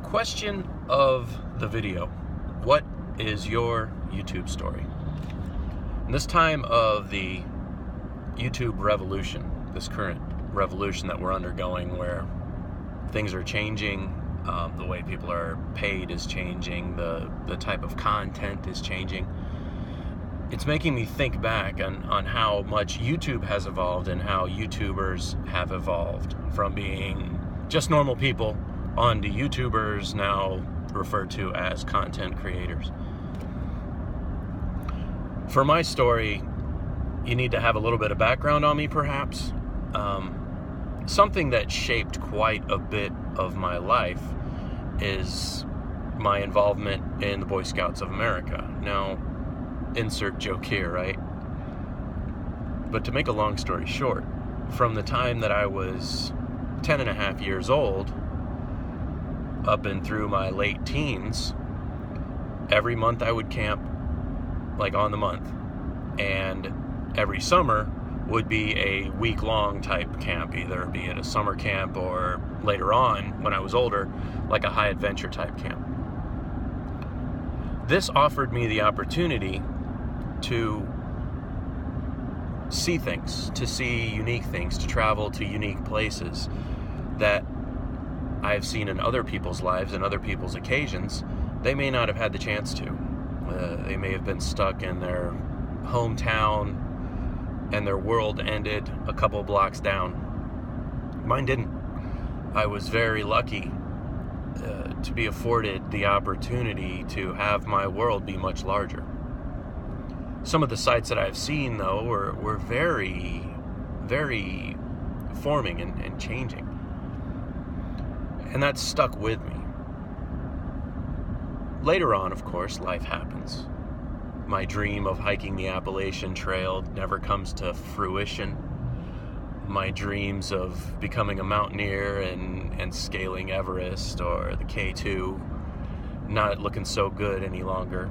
Question of the video: what is your YouTube story? In this time of the YouTube revolution, this current revolution that we're undergoing, where things are changing, the way people are paid is changing, the type of content is changing. It's making me think back on how much YouTube has evolved and how YouTubers have evolved from being just normal people onto YouTubers, now referred to as content creators. For my story, you need to have a little bit of background on me, perhaps. Something that shaped quite a bit of my life is my involvement in the Boy Scouts of America. Now, insert joke here, right? But to make a long story short, from the time that I was 10 and a half years old up and through my late teens, every month I would camp, like on the month, and every summer would be a week-long type camp, either be it a summer camp or later on, when I was older, like a high adventure type camp. This offered me the opportunity to see things, to see unique things, to travel to unique places that I've seen in other people's lives and other people's occasions. They may not have had the chance to. They may have been stuck in their hometown and their world ended a couple blocks down. Mine didn't. I was very lucky to be afforded the opportunity to have my world be much larger. Some of the sites that I've seen, though, were very, very forming and changing. And that stuck with me. Later on, of course, life happens. My dream of hiking the Appalachian Trail never comes to fruition. My dreams of becoming a mountaineer and scaling Everest or the K2 not looking so good any longer.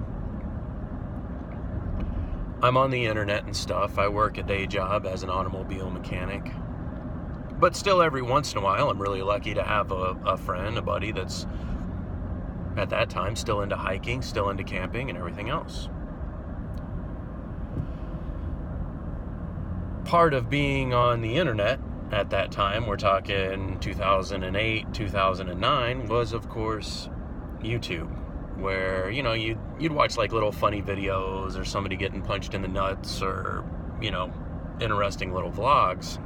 I'm on the internet and stuff. I work a day job as an automobile mechanic. But still, every once in a while, I'm really lucky to have a friend, a buddy that's, at that time, still into hiking, still into camping and everything else. Part of being on the internet at that time, we're talking 2008, 2009, was, of course, YouTube, where, you'd watch like little funny videos or somebody getting punched in the nuts or, interesting little vlogs.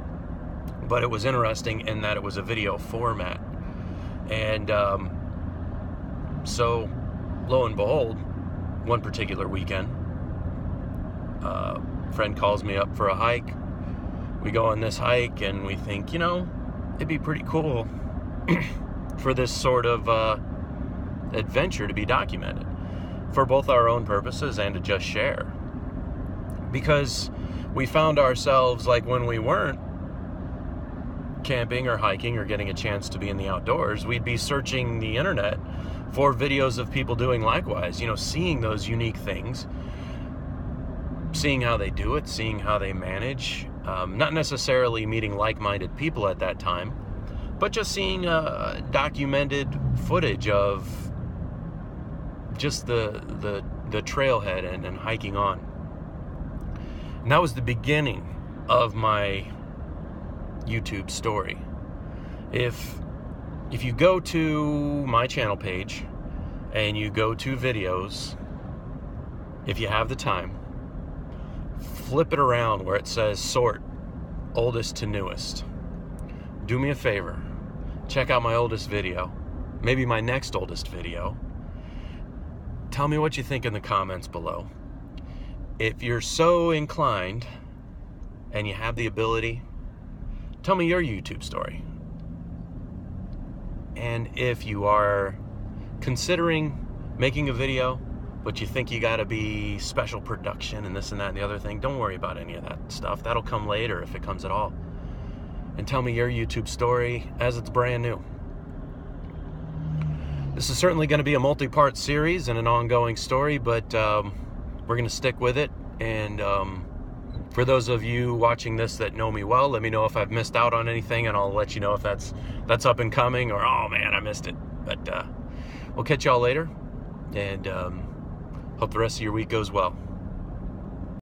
But it was interesting in that it was a video format. And so, lo and behold, one particular weekend, a friend calls me up for a hike. We go on this hike and we think, it'd be pretty cool for this sort of adventure to be documented for both our own purposes and to just share. Because we found ourselves, like, when we weren't camping or hiking or getting a chance to be in the outdoors, we'd be searching the internet for videos of people doing likewise, seeing those unique things, seeing how they do it, seeing how they manage, not necessarily meeting like-minded people at that time, but just seeing documented footage of just the trailhead and hiking on. And that was the beginning of my YouTube story. If you go to my channel page and you go to videos, if you have the time, flip it around where it says sort oldest to newest. Do me a favor, check out my oldest video, maybe my next oldest video. Tell me what you think in the comments below. If you're so inclined and you have the ability, tell me your YouTube story. And if you are considering making a video, but you think you gotta be special production and this and that and the other thing, don't worry about any of that stuff. That'll come later if it comes at all. And tell me your YouTube story as it's brand new. This is certainly going to be a multi-part series and an ongoing story, but we're going to stick with it and For those of you watching this that know me well, let me know if I've missed out on anything, and I'll let you know if that's up and coming, or, oh man, I missed it. But we'll catch y'all later, and hope the rest of your week goes well.